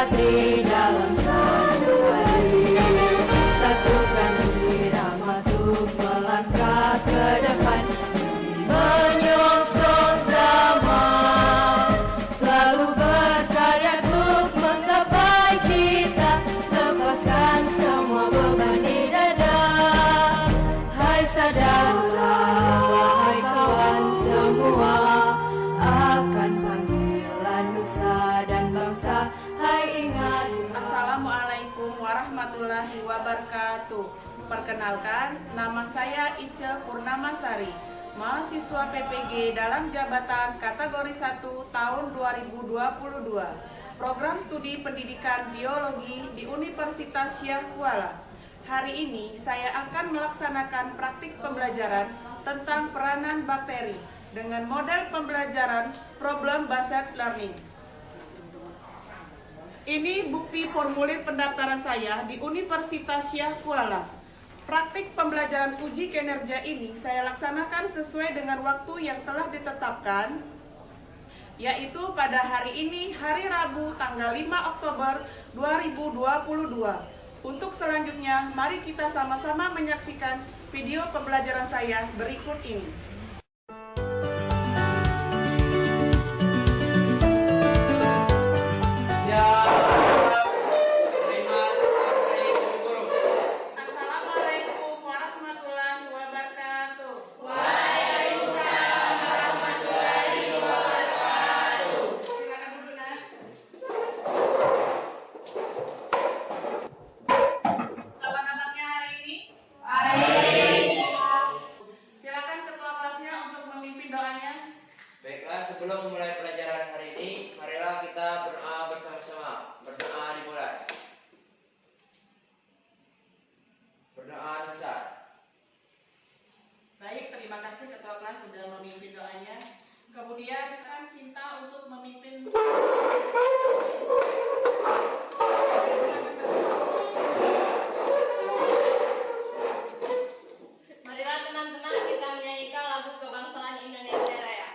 Patri dalam satu hari. Satukan irama untuk melangkah ke depan, menyongsong zaman. Selalu berkarya untuk menggapai cita, lepaskan semua beban di dada. Hai sadarlah wahai kawan semua, akan panggilan nusa dan bangsa. Hai ingat. Assalamualaikum warahmatullahi wabarakatuh. Perkenalkan, nama saya Ice Purnamasari, mahasiswa PPG dalam jabatan kategori 1 tahun 2022, program studi pendidikan biologi di Universitas Syekh Kuala. Hari ini saya akan melaksanakan praktik pembelajaran tentang peranan bakteri dengan model pembelajaran problem based learning. Ini bukti formulir pendaftaran saya di Universitas Syekh Kuala. Praktik pembelajaran uji kinerja ini saya laksanakan sesuai dengan waktu yang telah ditetapkan, yaitu pada hari ini, hari Rabu, tanggal 5 Oktober 2022. Untuk selanjutnya, mari kita sama-sama menyaksikan video pembelajaran saya berikut ini. Assalamualaikum warahmatullahi wabarakatuh. Waalaikumsalam warahmatullahi wabarakatuh. Silakan duduk, Nak. Apa kabarnya hari ini? Baik. Silakan ketua kelasnya untuk memimpin doanya. Baiklah, sebelum memulai pelajaran hari ini, marilah kita berdoa bersama-sama. Berdoa dimulai. Berdoa besar. Baik, terima kasih ketua kelas sudah memimpin doanya. Kemudian kan Sinta untuk memimpin. Marilah teman-teman kita menyanyikan lagu kebangsaan Indonesia Raya.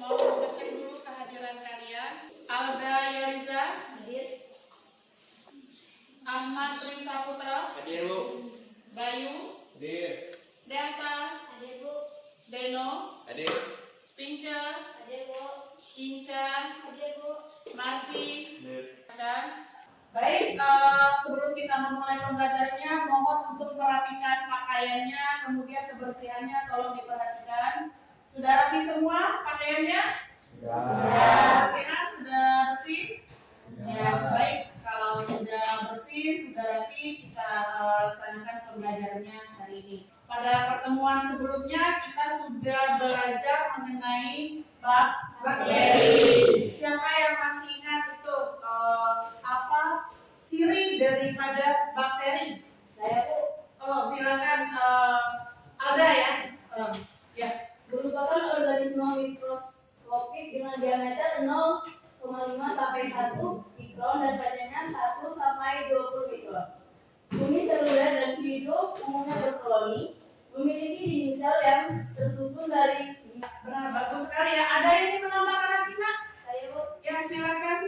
Mau ngecek dulu kehadiran kalian. Alda Yariza, Hadir. Ahmad Risa Putra, Hadir, Bu. Bayu, Hadir. Delta, Hadir, Bu. Deno, Hadir. Pince, Hadir, Bu. Incan, Hadir, Bu. Marsi. Hadir. Dan baik, sebelum kita memulai pembelajarannya, mohon untuk merapikan pakaiannya, kemudian kebersihannya tolong diperhatikan. Sudah rapi semua pakaiannya? Sudah sehat? Sudah bersih? Ya, baik. Kalau sudah bersih, sudah rapi, kita laksanakan pembelajarannya hari ini. Pada pertemuan sebelumnya, kita sudah belajar mengenai bakteri. Siapa yang masih ingat itu apa ciri daripada bakteri? Saya, Bu. Oh, silakan Alda ya. Ya. Merupakan organisme mikroskopik dengan diameter 0,5 sampai 1 mikron dan panjangnya 1 sampai 20 mikron. Bumi seluler dan hidup umumnya berkoloni, memiliki dinding sel yang tersusun dari. Benar, bagus sekali ya. Ada yang ingin menambahkan lagi, Nak? Saya, Bu. Ya, silakan.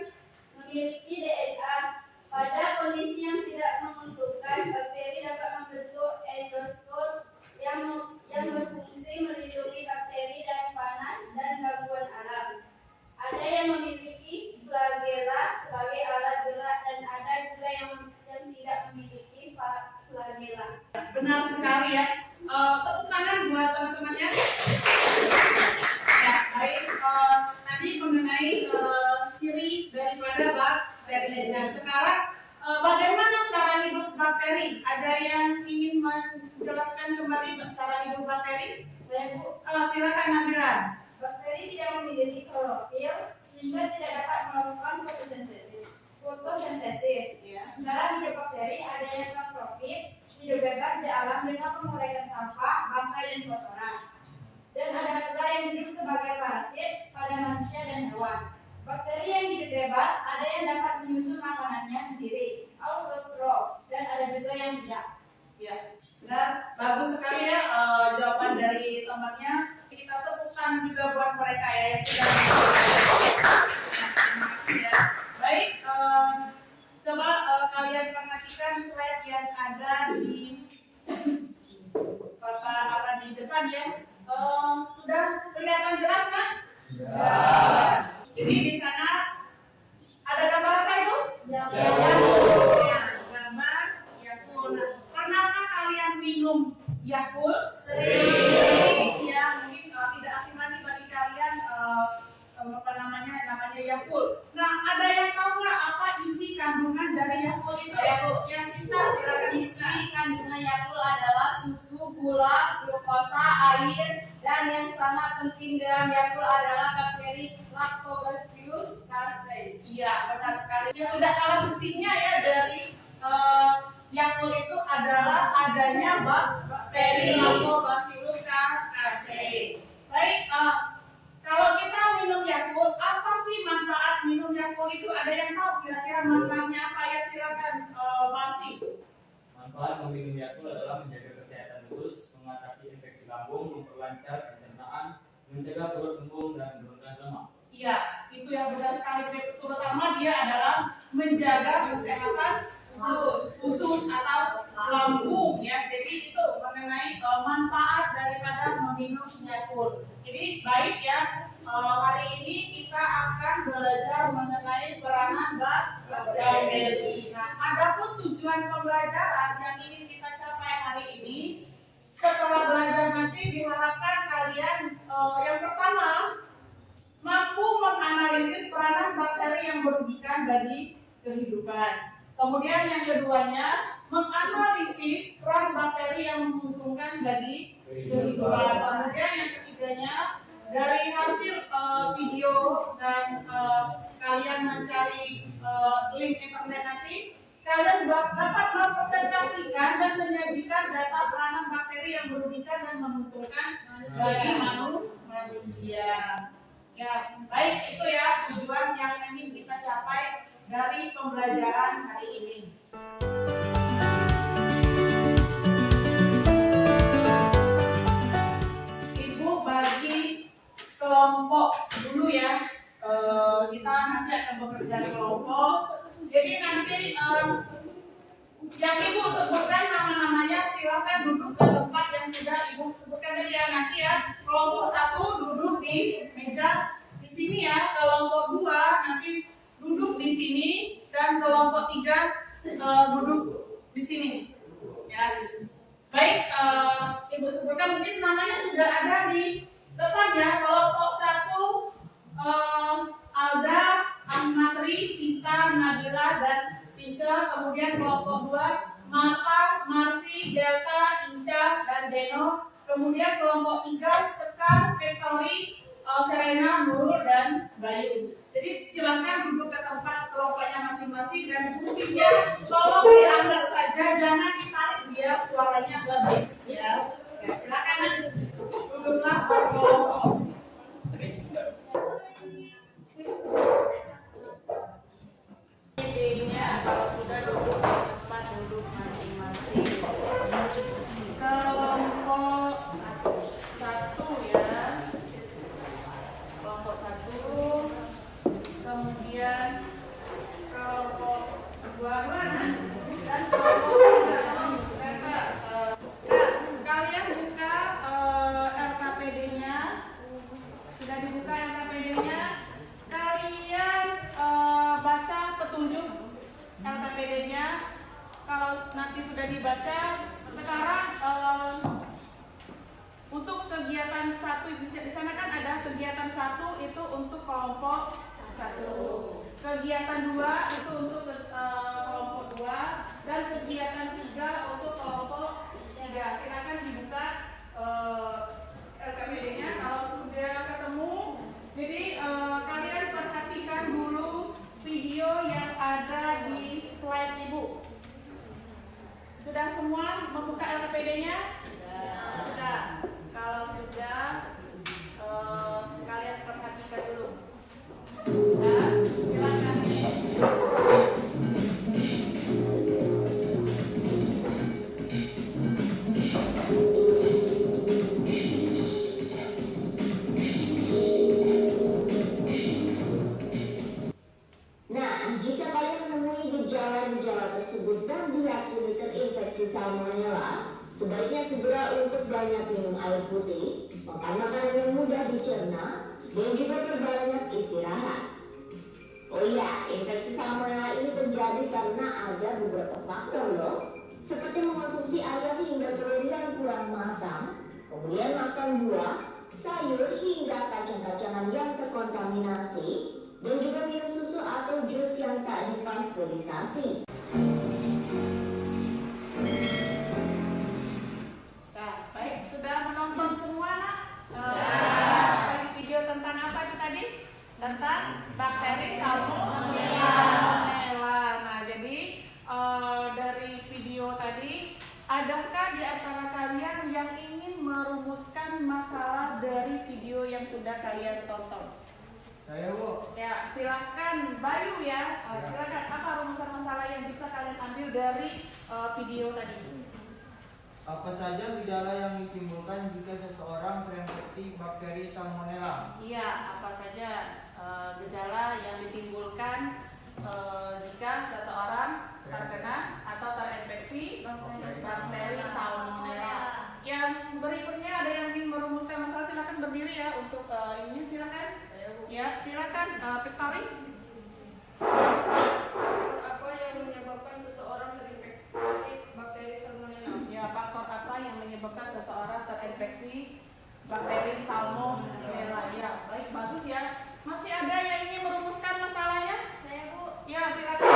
Memiliki DNA. Pada kondisi yang tidak menguntungkan, bakteri dapat membentuk endospor yang berfungsi melindungi bakteri dari panas dan gangguan alam. Ada yang memiliki flagella sebagai alat gerak dan ada juga yang tidak memiliki flagella. Benar sekali ya. Tepuk tangan buat teman-temannya. Ya, baik. Tadi mengenai ciri daripada bakteri. Dan sekarang bagaimana cara hidup bakteri? Ada yang ingin menjelaskan kembali cara hidup bakteri? Saya, Bu. Silakan Nabila. Bakteri tidak memiliki klorofil sehingga tidak dapat melakukan fotosintesis. Ya. Cara hidup bakteri adanya saprofit, hidup bebas di alam dengan menguraikan sampah, bangkai, dan kotoran. Dan ada pula yang hidup sebagai parasit pada manusia dan hewan. Bakteri yang hidup bebas ada yang dapat menyusun makanannya sendiri, autotrof, dan ada juga yang tidak. Ya, benar. Bagus sekali ya jawaban dari temannya. Kita tepukkan juga buat mereka ya yang sudah. Ya. Baik, coba kalian perhatikan slide yang ada di di depan ya. Sudah kelihatan jelas kan? Sudah. Jadi di sana ada gambar apa itu? Yakult. Ya, gambar Yakult. Pernahkah kalian minum Yakult? Sering. Ya, mungkin tidak asing lagi bagi kalian namanya Yakult. Nah, ada yang tahu nggak apa isi kandungan dari Yakult itu? Ya, Sinta, silakan. Isi kandungan Yakult adalah susu, gula, glukosa, air, dan yang sangat penting dalam Yakult adalah bakteri Lactobacillus casei. Iya, benar sekali. Yang tidak kalah pentingnya ya dari Yakult itu adalah adanya bakteri Lactobacillus casei. Baik, kalau kita minum Yakult, apa sih manfaat minum Yakult itu? Ada yang tahu kira-kira manfaatnya apa ya? Silakan Masih. Manfaat meminum Yakult adalah menjaga kesehatan usus, mengatasi infeksi lambung, memperlancar pencernaan, mencegah perut kembung dan menurunkan lemak. Iya, itu yang benar sekali. Terutama dia adalah menjaga kesehatan usus atau lambung ya. Jadi itu mengenai manfaat daripada meminum Yakult. Jadi baik ya. Hari ini kita akan belajar mengenai peranan bakteri. Nah, adapun tujuan pembelajaran yang ingin kita capai hari ini, setelah belajar nanti diharapkan kalian yang pertama mampu menganalisis peranan bakteri yang merugikan bagi kehidupan. Kemudian yang keduanya menganalisis peran bakteri yang menguntungkan bagi kehidupan. Kemudian yang ketiganya dari hasil video dan kalian mencari link internet nanti, kalian dapat mempresentasikan dan menyajikan data peranan bakteri yang merugikan dan menguntungkan bagi manusia. Ya, baik itu ya tujuan yang ingin kita capai dari pembelajaran hari ini. Ibu bagi kelompok dulu ya. Kita nanti akan bekerja kelompok. Jadi nanti yang ibu sebutkan nama-namanya silakan duduk ke tempat yang sudah ibu sebutkan tadi ya. Nanti ya kelompok 1 duduk di meja di sini ya. Kelompok 2 nanti duduk di sini dan kelompok 3 duduk di sini. Ya. Baik, ibu sebutkan mungkin namanya sudah ada di depan ya. Kelompok 1 Alda, Ahmadri, Sita, Nabila, dan Pinca. Kemudian kelompok 2 Marta, Marsi, Delta, Inca, dan Deno. Kemudian kelompok 3 Sekar, Victory, Serena, Nurul, dan Bayu. Jadi silakan duduk ke tempat kelompoknya masing-masing dan kursinya tolong diambil saja, jangan ditarik biar suaranya lebih ya. Silakan duduklah berkelompok. Kalau sudah duduk di tempat duduk masing-masing. Kelompok 1 ya. Kelompok 1. Kemudian kelompok 2 mana? Dan kelompok 3. Kalian buka LKPD-nya. Sudah dibuka LKPD-nya. Kalian baca petunjuk LKPD-nya. Kalau nanti sudah dibaca, sekarang untuk kegiatan 1 di sana kan ada kegiatan 1 itu untuk kelompok 1. Kegiatan 2 itu untuk kelompok 2 dan kegiatan 3 untuk kelompok 3. Silakan dibuka LKPD-nya kalau sudah ketemu. Jadi kalian perhatikan dulu video yang ada di slide ibu. Sudah semua membuka LKPD-nya? Sudah. Kalau sudah, kalian perhatikan dulu. Nah, silakan. Nah, jika kalian menemui gejala-gejala tersebut dan diyakini terinfeksi salmonella, sebaiknya segera untuk banyak minum air putih, makan makanan yang mudah dicerna, dan juga berbanyak istirahat. Oh iya, infeksi salmonella ini terjadi karena ada beberapa faktor loh, seperti mengonsumsi ayam hingga telur yang kurang matang, kemudian makan buah, sayur hingga kacang-kacangan yang terkontaminasi, dan juga minum susu atau jus yang tak dipasteurisasi. Nah, baik, sudah menonton semua nak? Video tentang apa itu tadi? Tentang bakteri salmonella. Nah, jadi dari video tadi, adakah di antara kalian yang ingin merumuskan masalah dari video yang sudah kalian tonton? Saya, Bu. Ya, silakan Bayu ya. Silakan, apa rumusan masalah yang bisa kalian ambil dari video tadi? Apa saja gejala yang ditimbulkan jika seseorang terinfeksi bakteri salmonella? Iya, apa saja gejala yang ditimbulkan jika seseorang terkena atau terinfeksi bakteri salmonella. Yang berikutnya ada yang ingin merumuskan masalah, silakan berdiri ya untuk ini silakan. Ya, silakan Victory. Apa yang menyebabkan seseorang terinfeksi bakteri salmonella? Ya, faktor apa yang menyebabkan seseorang terinfeksi bakteri salmonella? Ya, baik, bagus ya. Masih ada yang ingin merumuskan masalahnya? Saya, Bu. Ya, silakan.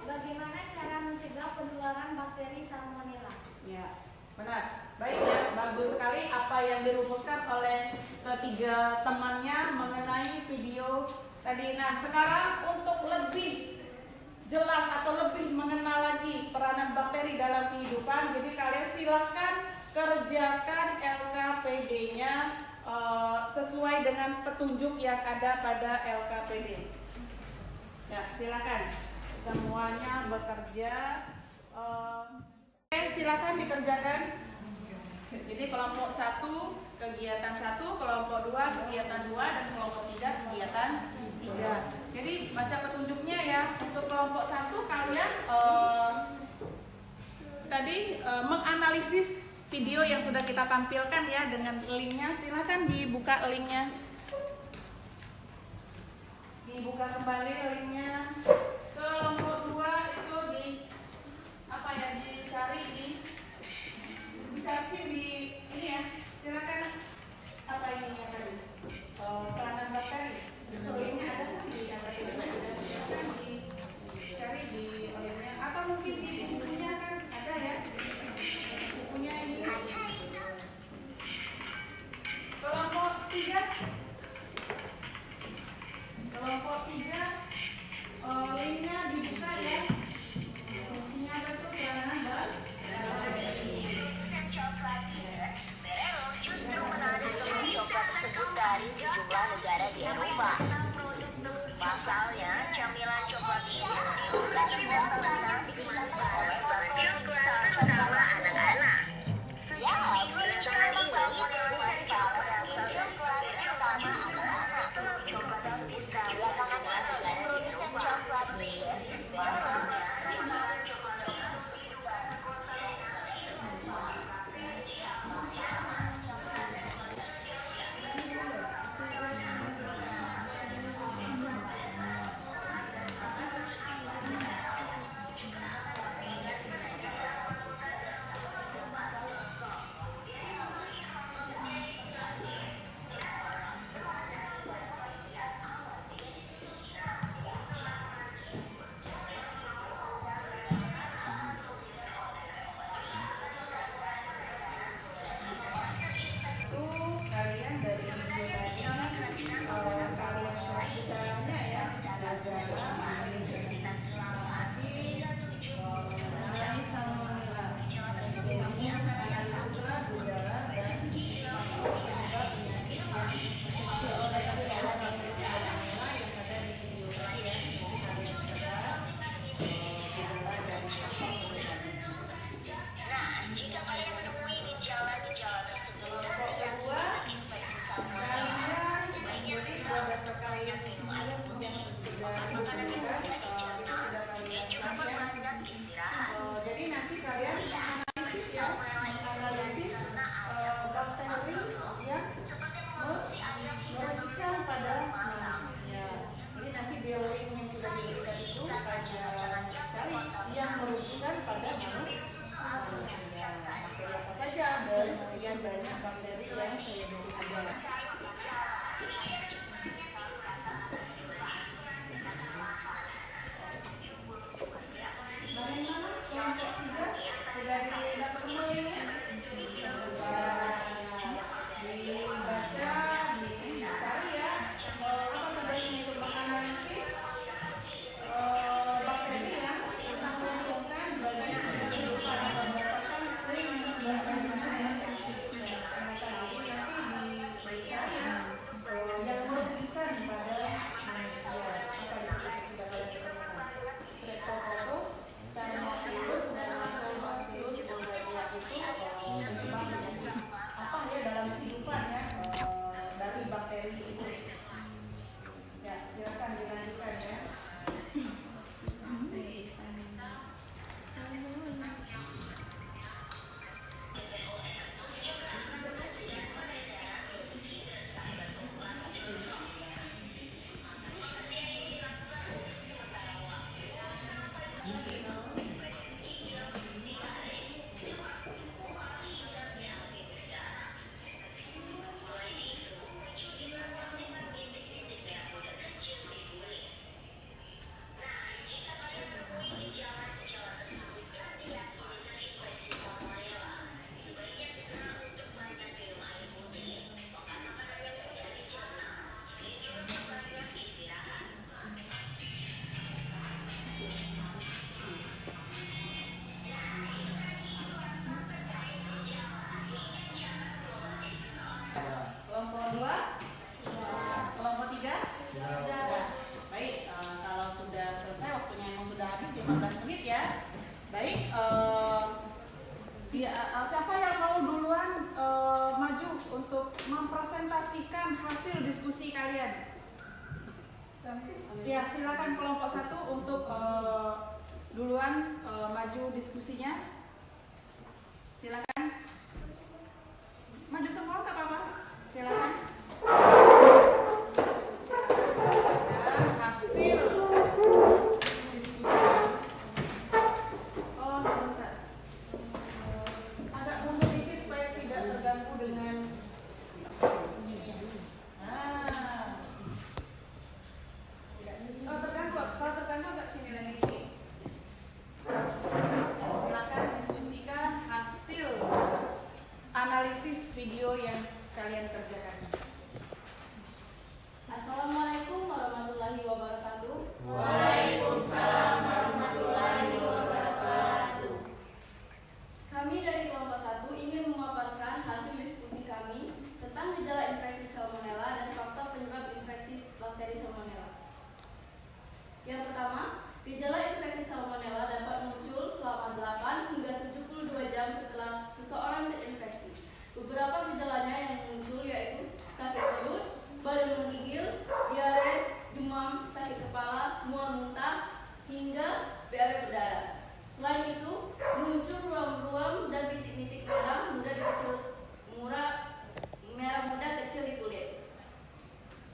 Bagaimana cara mencegah penularan bakteri salmonella? Ya, benar. Baik ya, bagus sekali apa yang dirumuskan oleh ketiga temannya mengenai video tadi. Nah, sekarang untuk lebih jelas atau lebih mengenal lagi peranan bakteri dalam kehidupan, jadi kalian silahkan kerjakan LKPD-nya sesuai dengan petunjuk yang ada pada LKPD. Ya, silakan semuanya bekerja. Oke, silakan dikerjakan. Jadi kelompok 1 kegiatan 1, kelompok 2 kegiatan 2, dan kelompok 3 kegiatan 3. Jadi baca petunjuknya ya. Untuk kelompok 1 kalian tadi menganalisis video yang sudah kita tampilkan ya dengan linknya. Silakan dibuka linknya. Dibuka kembali linknya. Kelompok 2 itu dicari di searching di ini ya. Silakan apa ininya tadi? Peranan bakteri. Linknya ada kan di silakan dicari di linknya atau mungkin di bukunya kan ada ya. Bukunya ini. Kelompok 3. Kelompok 3 linknya dibuka ya. Fungsinya apa tuh? Peranan bakteri. Justru menarik telur coklat tersebut dari sejumlah negara di Eropa. Pasalnya, camilan coklat ini menimbulkan sebuah kombinasi oleh bangsa terutama anak-anak. Ya, perencanaan ini produsen coklat berasal coklat terutama anak-anak. Telur coklat tersebut belakangan ini produsen coklat Baileys biasanya camilan coklat kalian analisis ya, analisis bakteri yang merugikan pada manusia. Jadi nanti di link yang sudah diberikan itu ada cari yang merugikan pada manusia. Bakteri apa saja dari sekian banyak bakteri yang saya berikan. Bagaimana kelompok 3 sudah dapat mulainya? Dibaca, dicari ya. Apa saja yang merupakan analisis bakteri ya, tentang menyebabkan bagian kehidupan berdasarkan link yang sudah saya berikan. Yang merugikan pada manusia. Apa disebut tidak boleh ditemukan? Streptococcus, Pseudomonas, dan Lactobacillus bulgaria itu memang menjadi apa ya dalam kehidupan ya dari bakteri itu. Ya, silakan dilanjutkan ya. Kelompok 2? Kelompok 3? Sudah. Baik, kalau sudah selesai waktunya emang sudah habis 15 menit ya. Baik, siapa yang mau duluan maju untuk mempresentasikan hasil diskusi kalian? Ya, silakan kelompok 1 untuk duluan maju diskusinya. Silakan. Maju semua nggak apa-apa. Silakan. Dan hasil diskusi. Oh, sebentar. Agak mundur dikit supaya tidak terganggu dengan terganggu. Kalau terganggu agak sini lagi dikit. Silakan diskusikan hasil analisis video yang kalian kerjakan. Assalamualaikum warahmatullahi wabarakatuh. Waalaikumsalam warahmatullahi wabarakatuh. Kami dari kelompok 1 ingin memaparkan hasil diskusi kami tentang gejala infeksi salmonella dan faktor penyebab infeksi bakteri salmonella. Yang pertama, gejala infeksi salmonella dapat muncul selama 8 hingga 72 jam setelah seseorang terinfeksi. Beberapa gejalanya yang muncul yaitu sakit perut, badan menggigil, diare, demam, sakit kepala, mual muntah, hingga BAB berdarah. Selain itu, muncul ruam-ruam dan bintik-bintik merah muda kecil di kulit.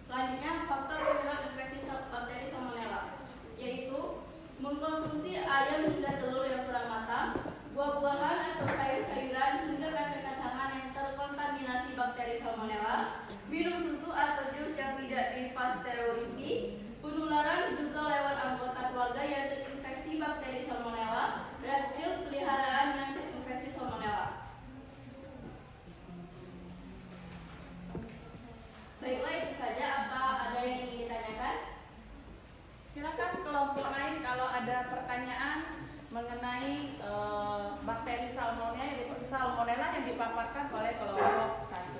Selanjutnya, faktor penyebab infeksi bakteri salmonella yaitu mengkonsumsi ayam hingga telur yang kurang matang, buah-buahan atau sayur-sayuran hingga kacang-kacangan yang terkontaminasi bakteri salmonella, minum susu atau jus yang tidak dipasteurisasi, penularan juga lewat anggota keluarga yang terinfeksi bakteri salmonella, reptil peliharaan yang terinfeksi salmonella. Baiklah, itu saja. Apa ada yang ingin ditanyakan? Silakan kelompok lain kalau ada pertanyaan mengenai bakteri salmonella yang dipaparkan oleh kelompok 1.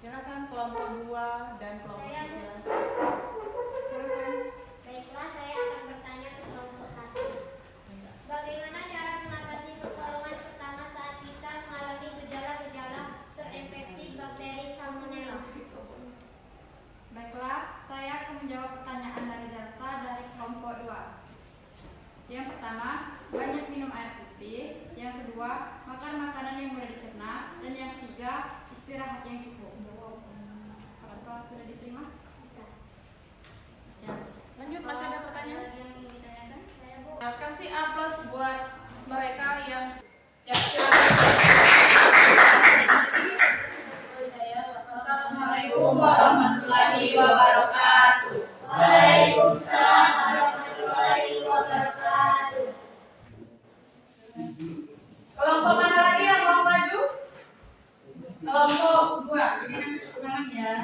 Silakan kelompok 2 dan kelompok 3. Silakan. Baiklah, saya akan bertanya ke kelompok 1. Bagaimana cara mengatasi pertolongan pertama saat kita mengalami gejala-gejala terinfeksi bakteri salmonella? Baiklah, saya akan menjawab pertanyaan dari data dari kelompok 2. Yang pertama, banyak minum air istirahat yang cukup. Orang tua sudah diterima? Bisa. Ya. Lanjut, masih ada pertanyaan? Ada lagi yang ingin ditanyakan? Saya Bu. Kasih aplaus buat mereka yang silakan. Assalamualaikum warahmatullahi wabarakatuh. Waalaikumsalam warahmatullahi wabarakatuh. Kelompok mana lagi yang mau maju? Kelompok 2. Jadi nanti tangan ya.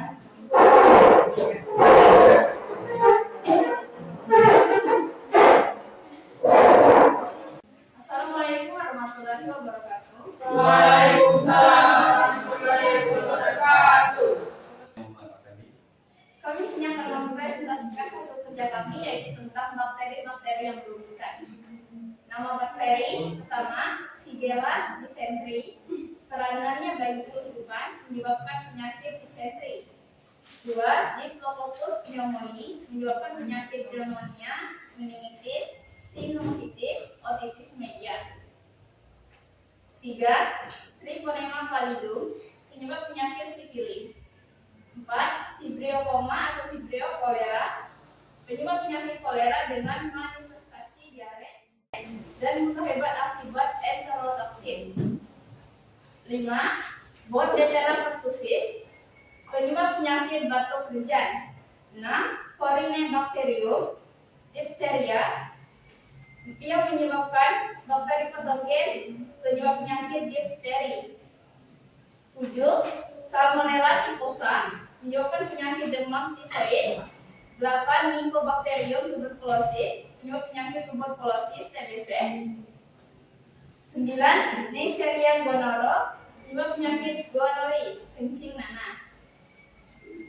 Assalamualaikum warahmatullahi wabarakatuh. Waalaikumsalam warahmatullahi wabarakatuh. Kami sini akan mempresentasikan hasil kerja kami yaitu tentang bakteri-bakteri yang berhubungan. Nama bakteri pertama, Shigella dysentery. Peranannya bagi kehidupan menyebabkan penyakit dysentery. 2. Diplococcus pneumoniae menyebabkan penyakit pneumonia, meningitis, sinusitis, otitis media. 3. Treponema pallidum penyebab penyakit sifilis. 4. Vibrio koma atau Vibrio cholera penyebab penyakit kolera dengan manifestasi diare dan muntah hebat akibat enterotoksin. 5. Bordetella pertussis penyebab penyakit batuk hujan. 6. Corynebacterium diphtheria yang menyebabkan bakteri patogen penyebab penyakit difteri. 7. Salmonella typhosa menyebabkan penyakit demam tifoid. 8. Mycobacterium tuberculosis penyebab penyakit tuberkulosis TBC. 9. Neisseria gonorrhoeae penyebab penyakit gonori kencing nanah. 10.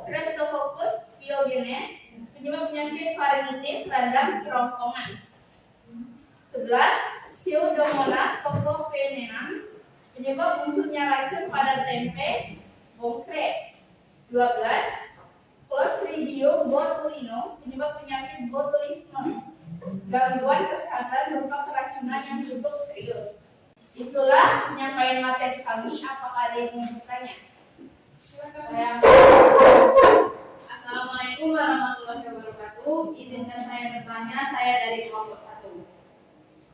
Streptococcus pyogenes penyebab penyakit faringitis radang kerongkongan. 11. Pseudomonas coccophenolum penyebab munculnya racun pada tempe bongkre. 12. Clostridium botulinum penyebab penyakit botulisme, gangguan kesehatan berupa keracunan yang cukup serius. Itulah penyampaian materi kami. Apakah ada yang ingin bertanya? Saya Assalamualaikum warahmatullahi wabarakatuh. Izinkan saya bertanya, saya dari kelompok 1.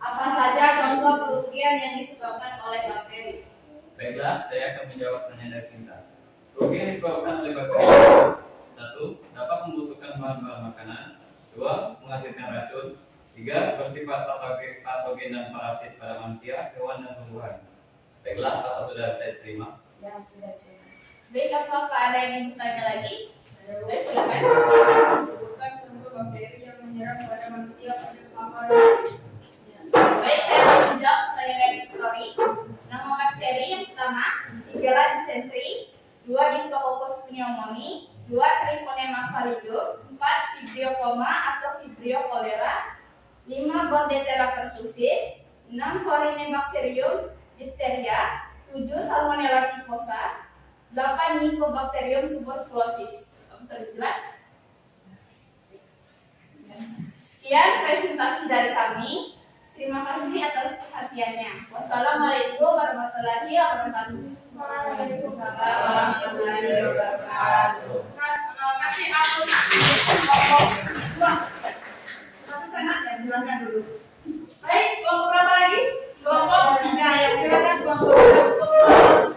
Apa saja contoh kerugian yang disebabkan oleh bakteri? Baiklah, saya akan menjawab pertanyaan dari kita. Kerugian disebabkan oleh bakteri. 1. Dapat membusukkan bahan-bahan makanan. 2. Menghasilkan racun. 3. Bersifat patogen dan parasit pada manusia, hewan, dan tumbuhan. Baiklah, apa sudah saya terima? Ya, sudah terima. Baik, apakah ada yang ingin bertanya lagi? Baik, silakan. Sebutkan contoh bakteri yang menyerang pada manusia pada paparan. Baik, saya akan menjawab pertanyaan dari Victory. Nama bakteri yang pertama, Shigella dysentery. 2. Diplococcus pneumoniae. 2. Treponema pallidum. 4. Vibrio koma atau Vibrio cholera. 5. Bordetella pertussis. 6. Corynebacterium diphtheria. 7. Salmonella typhosa. 8. Mycobacterium tuberculosis. Bisa dijelas? Sekian presentasi dari kami. Terima kasih atas perhatiannya. Wassalamualaikum warahmatullahi wabarakatuh. Waalaikumsalam warahmatullahi wabarakatuh. Kasih aplaus kelompok 2. Tapi saya ya, silakan dulu. Baik, kelompok berapa lagi? Kelompok 3 ya, silakan kelompok 1.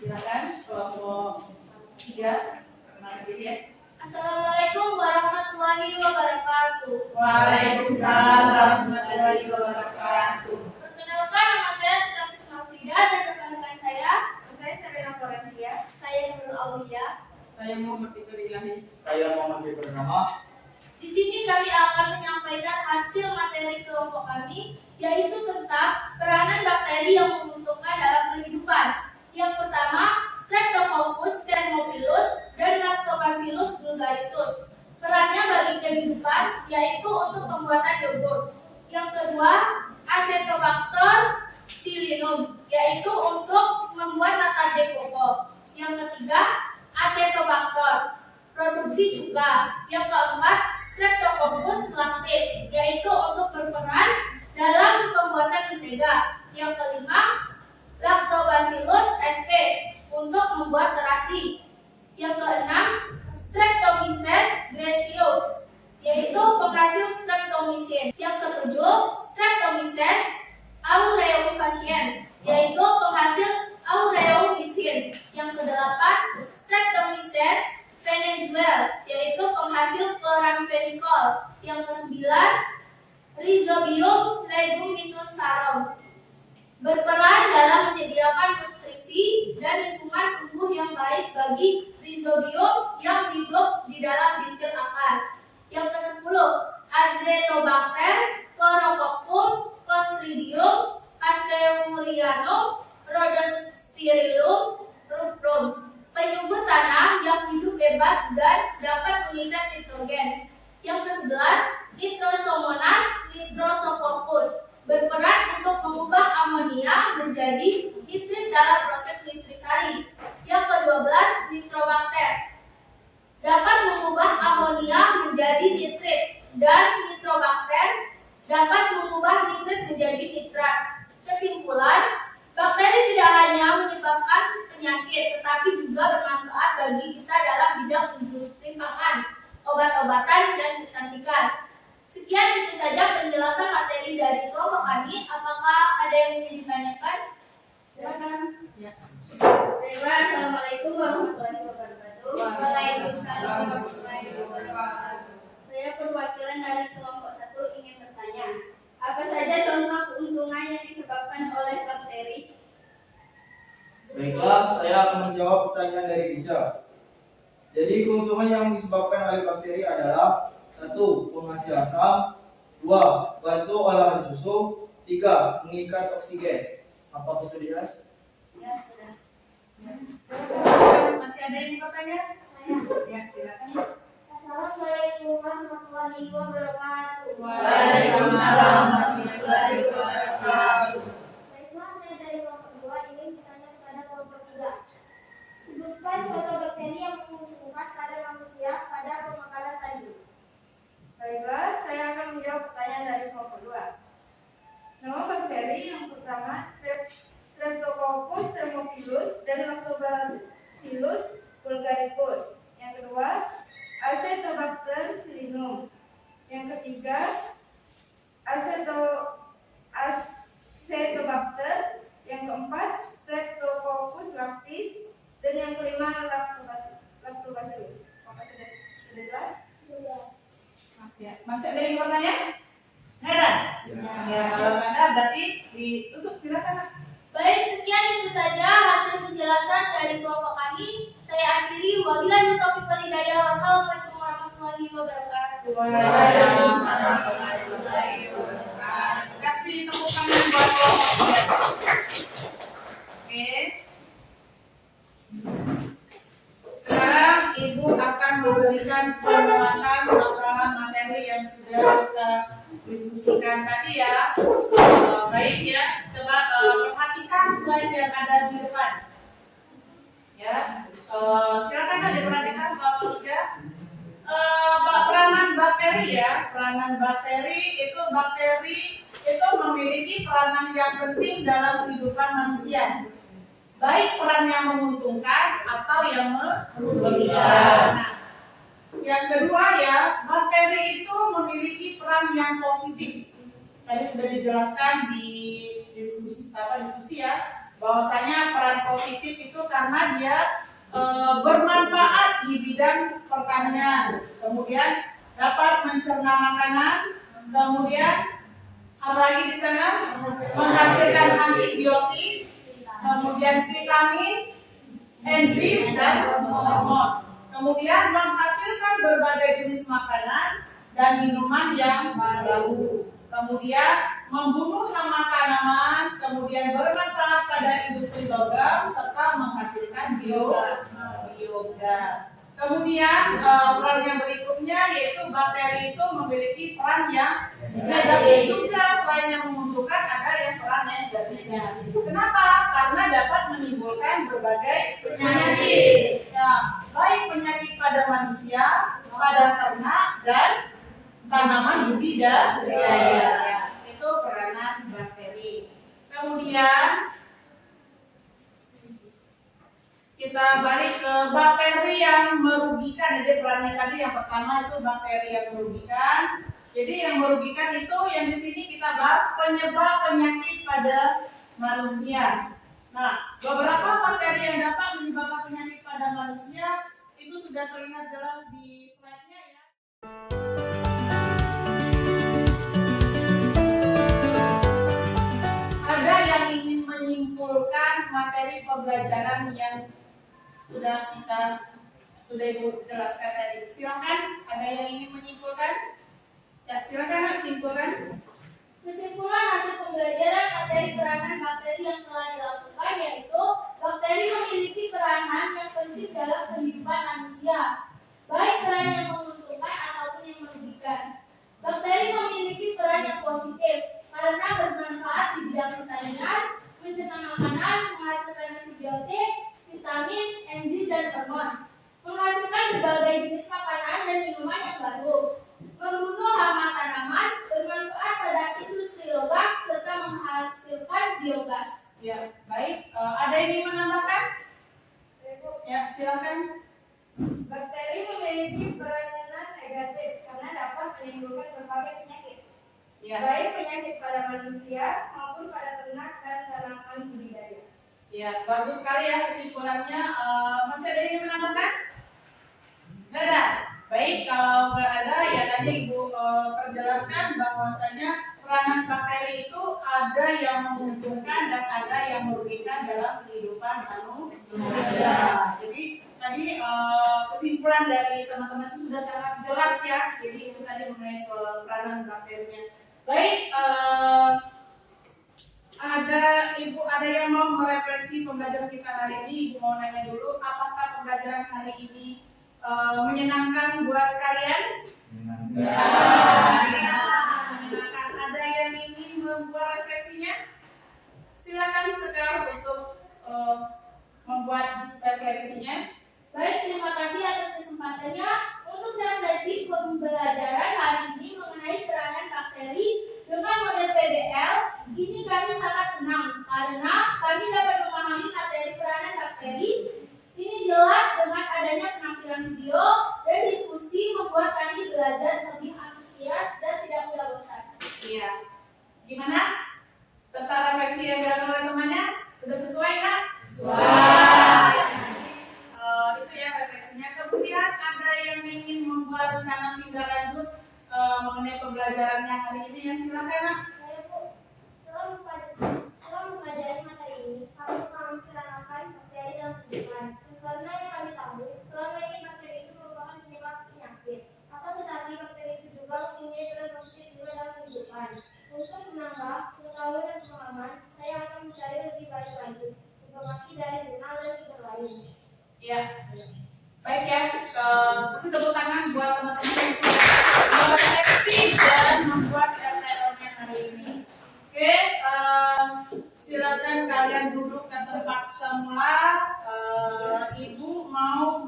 Silakan kelompok 3. Kenalin diri ya. Assalamualaikum warahmatullahi wabarakatuh. Waalaikumsalam warahmatullahi wabarakatuh. Perkenalkan, nama saya Stafis Mafrida dan rekan-rekan saya Serena Florencia, saya Nurul Aulia. Saya Muhammad Fikri Ilahi. Saya Muhammad Fikri Nama. Di sini kami akan menyampaikan hasil materi kelompok kami, yaitu tentang peranan bakteri yang menguntungkan dalam kehidupan. Yang pertama, Streptococcus thermophilus dan Lactobacillus bulgarisus. Perannya bagi kehidupan yaitu untuk pembuatan yogurt. Yang kedua, Acetobacter psillinum, yaitu untuk membuat latte koko. Yang ketiga, Acetobacter produksi cuka. Yang keempat, Streptococcus lactis, yaitu untuk berperan dalam pembuatan mentega. Yang kelima, Lactobacillus Lactobacillus sp untuk membuat terasi. Yang keenam, Streptomyces gracilis, yaitu penghasil streptomycin. Yang ketujuh, Streptomyces aureolifacien, yaitu penghasil aureomycin. Yang kedelapan, Streptomyces venezuelae, yaitu penghasil chloramphenicol. Yang kesembilan, Rhizobium leguminosarum, berperan dalam menyediakan nutrisi dan lingkungan tumbuh yang baik bagi rhizobium yang hidup di dalam bintil akar. Yang ke-10, Azotobacter, Chlorococcus, Clostridium, Castelurianum, Rhodospirillum, rubrum, penyubur tanah yang hidup bebas dan dapat mengikat nitrogen. Yang ke-11, Nitrosomonas nitrosophocus, berperan untuk mengubah amonia menjadi nitrit dalam proses nitrisari. Yang ke-12, Nitrobacter, dapat mengubah amonia menjadi nitrit, dan Nitrobacter dapat mengubah nitrit menjadi nitrat. Kesimpulan, bakteri tidak hanya menyebabkan penyakit, tetapi juga bermanfaat bagi kita dalam bidang industri pangan, obat-obatan, dan kecantikan. Sekian itu saja penjelasan materi dari kelompok kami. Apakah ada yang ingin ditanyakan? Silakan. Ya. Baiklah, Assalamualaikum warahmatullahi wabarakatuh. Waalaikumsalam warahmatullahi wabarakatuh. Saya perwakilan dari kelompok 1 ingin bertanya, apa saja contoh keuntungan yang disebabkan oleh bakteri? Baiklah, saya akan menjawab pertanyaan dari Ija. Jadi keuntungan yang disebabkan oleh bakteri adalah 1. Penghasil asam, 2. Bantu olahan susu, 3. Mengikat oksigen. Apa sudah jelas? Ya, sudah. Masih ada yang bertanya? Ya, silakan. Assalamualaikum warahmatullahi wabarakatuh. Waalaikumsalam warahmatullahi wabarakatuh. Baiklah, saya dari kelompok 2 ingin bertanya kepada kelompok 3. Sebutkan contoh bakteri yang menguntungkan pada manusia pada pemakaran tadi. Baiklah, saya akan menjawab pertanyaan dari kelompok 2. Nama bakteri yang pertama Streptococcus thermophilus dan Lactobacillus bulgaricus. Yang kedua, Acetobacter sillinum. Yang ketiga, Acetobacter. Yang keempat, Streptococcus lactis. Dan yang kelima, Lactobacillus. Apakah sudah jelas? Ya. Masih ada yang bertanya? Nggak ada? Ya, kalau nggak ada berarti ditutup, silakan. Baik, sekian itu saja hasil penjelasan dari kelompok kami. Saya akhiri, wabillahi taufiq wal hidayah. Wassalamualaikum warahmatullahi wabarakatuh. Waalaikumsalam warahmatullahi wabarakatuh. Kasih tepuk tangan buat kelompok 3. Oke. Sekarang Ibu akan memberikan penguatan masalah materi yang sudah kita diskusikan tadi ya. Baik ya, coba perhatikan slide yang ada di depan. Ya, silakan diperhatikan kalau tidak. Peranan bakteri ya, peranan bakteri itu memiliki peranan yang penting dalam kehidupan manusia. Baik peran yang menguntungkan atau yang merugikan. Nah, yang kedua ya, bakteri itu memiliki peran yang positif. Tadi sudah dijelaskan di diskusi ya, bahwasanya peran positif itu karena dia bermanfaat di bidang pertanian, kemudian dapat mencerna makanan, kemudian apalagi di sana menghasilkan antibiotik, kemudian vitamin, enzim, dan hormon. Kemudian menghasilkan berbagai jenis makanan dan minuman yang baru. Kemudian membunuh hama tanaman, kemudian bermanfaat pada industri logam serta menghasilkan biogas. Kemudian peran yang berikutnya yaitu bakteri itu memiliki peran yang negatif juga. Selain yang menguntungkan ada yang peran negatifnya. Kenapa? Karena dapat menimbulkan berbagai penyakit. Ya, baik penyakit pada manusia, pada ternak, dan tanaman budidaya. Itu peranan bakteri. Kemudian kita balik ke bakteri yang merugikan. Jadi perannya tadi yang pertama itu bakteri yang merugikan. Jadi yang merugikan itu yang di sini kita bahas penyebab penyakit pada manusia. Nah, beberapa bakteri yang dapat menyebabkan penyakit pada manusia itu sudah terlihat jelas di slide-nya ya. Ada yang ingin menyimpulkan materi pembelajaran yang sudah Ibu jelaskan tadi. Silakan, ada yang ingin menyimpulkan? Ya, silakan simpulkan. Kesimpulan hasil pembelajaran materi peranan bakteri yang telah dilakukan yaitu bakteri memiliki peranan yang penting dalam kehidupan manusia, baik peran yang menguntungkan ataupun yang merugikan. Bakteri memiliki peran yang positif karena bermanfaat di bidang pertanian, mencernah makanan, menghasilkan antibiotik, vitamin, enzim, dan hormon, menghasilkan berbagai jenis makanan dan minuman yang baru, membunuh hama tanaman, bermanfaat pada industri logam, serta menghasilkan biogas. Ya, baik. Ada yang ingin menambahkan? Ya, silakan. Bakteri memiliki peranan negatif karena dapat menimbulkan berbagai penyakit, Ya, baik penyakit pada manusia maupun pada ternak dan tanaman budidaya. ya, bagus sekali ya kesimpulannya. Masih ada yang ingin menambahkan? Nggak ada. Baik, kalau nggak ada ya tadi Ibu perjelaskan bahwasanya peranan bakteri itu ada yang menguntungkan dan ada yang merugikan dalam kehidupan manusia. Jadi tadi kesimpulan dari teman-teman itu sudah sangat jelas ya. Jadi itu tadi mengenai peranan bakterinya. Baik, ada yang mau merefleksi pembelajaran kita hari ini? Ibu mau nanya dulu, apakah pembelajaran hari ini menyenangkan buat kalian? Menyenangkan. Ada yang ingin membuat refleksinya? Silakan Sekar untuk membuat refleksinya. Baik, terima kasih atas kesempatannya untuk refleksi pembelajaran hari ini mengenai peranan bakteri dengan model PBL. Ini kami sangat senang karena kami dapat memahami materi peranan bakteri. Ini jelas dengan adanya penampilan video dan diskusi membuat kami belajar lebih antusias dan tidak mudah bosan. Iya. Gimana? Tentang refleksi yang dilakukan oleh temannya sudah sesuai nggak? Sesuai. Itu ya refleksinya. Kemudian ada yang ingin membuat rencana tindak lanjut mengenai pembelajarannya hari ini ya, silakan Nak. Saya Bu, setelah mempelajari materi ini, kami menceritakan bakteri dalam kehidupan. Karena yang kami tahu, selama ini bakteri itu merupakan penyebab penyakit. Akan tetapi bakteri itu juga mempunyai peran positif juga dalam kehidupan. Untuk menambah pengetahuan dan pengalaman, saya akan mencari lebih banyak lagi informasi dari jurnal dan sumber lain. Ya. Baik ya, kasih tepuk tangan buat teman-teman yang sudah refleksi dan membuat RTL-nya hari ini. Oke, silakan kalian duduk ke tempat semula. Ibu mau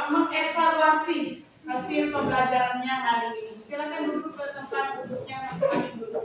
mengevaluasi hasil pembelajarannya hari ini. Silakan duduk ke tempat duduknya masing-masing dulu.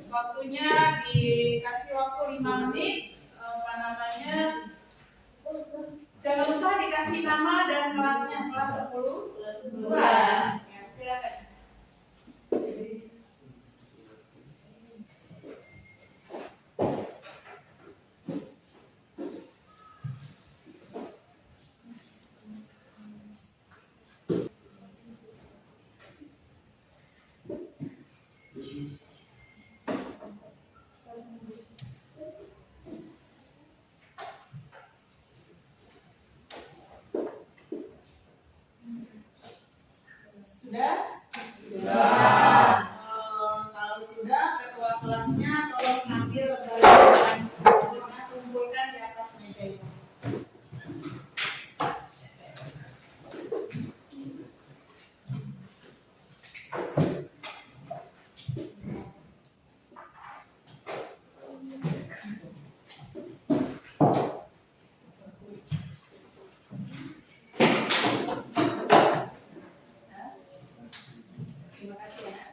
Waktunya dikasih waktu 5 menit. Jangan lupa dikasih nama dan kelasnya, kelas 10. Ya, silakan. Sudah? Kalau sudah, ketua kelasnya tolong ambil lembaran dan kumpulkan di atas meja itu. Terima kasih ya.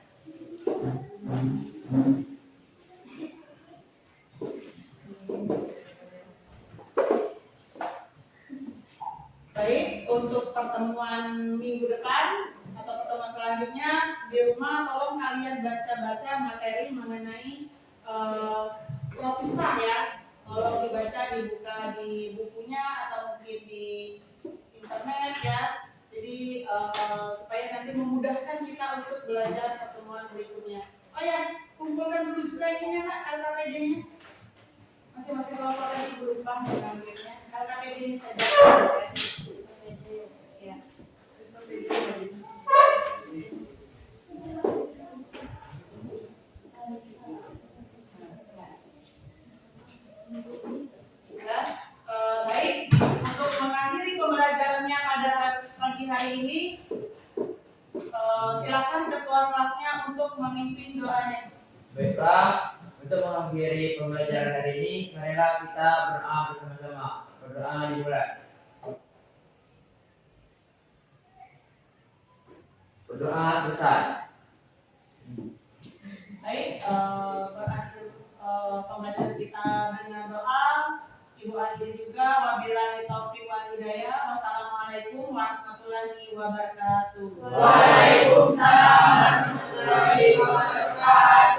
Baik, untuk pertemuan minggu depan atau pertemuan selanjutnya di rumah tolong kalian baca-baca materi mengenai protista ya. Tolong dibaca, dibuka di bukunya atau mungkin di internet ya. Jadi supaya nanti memudahkan kita untuk belajar pertemuan berikutnya. Oh ya, kumpulkan dulu juga ini anak LKPD-nya. Masing-masing kelompok tadi berupa mengambilnya. LKPD-nya saja. Ya. Ya, baik. Untuk mengakhiri pembelajarannya pada pagi hari ini, silakan ketua kelasnya untuk memimpin doanya. Baiklah, untuk mengakhiri pembelajaran hari ini, marilah kita berdoa bersama-sama. Berdoa dimulai. Berdoa selesai. Baik, berakhir pembelajaran kita dengan doa. Ibu akhiri juga, wabillahi taufiq wal hidayah. Wassalamualaikum warahmatullahi wabarakatuh. Waalaikumsalam warahmatullahi wabarakatuh.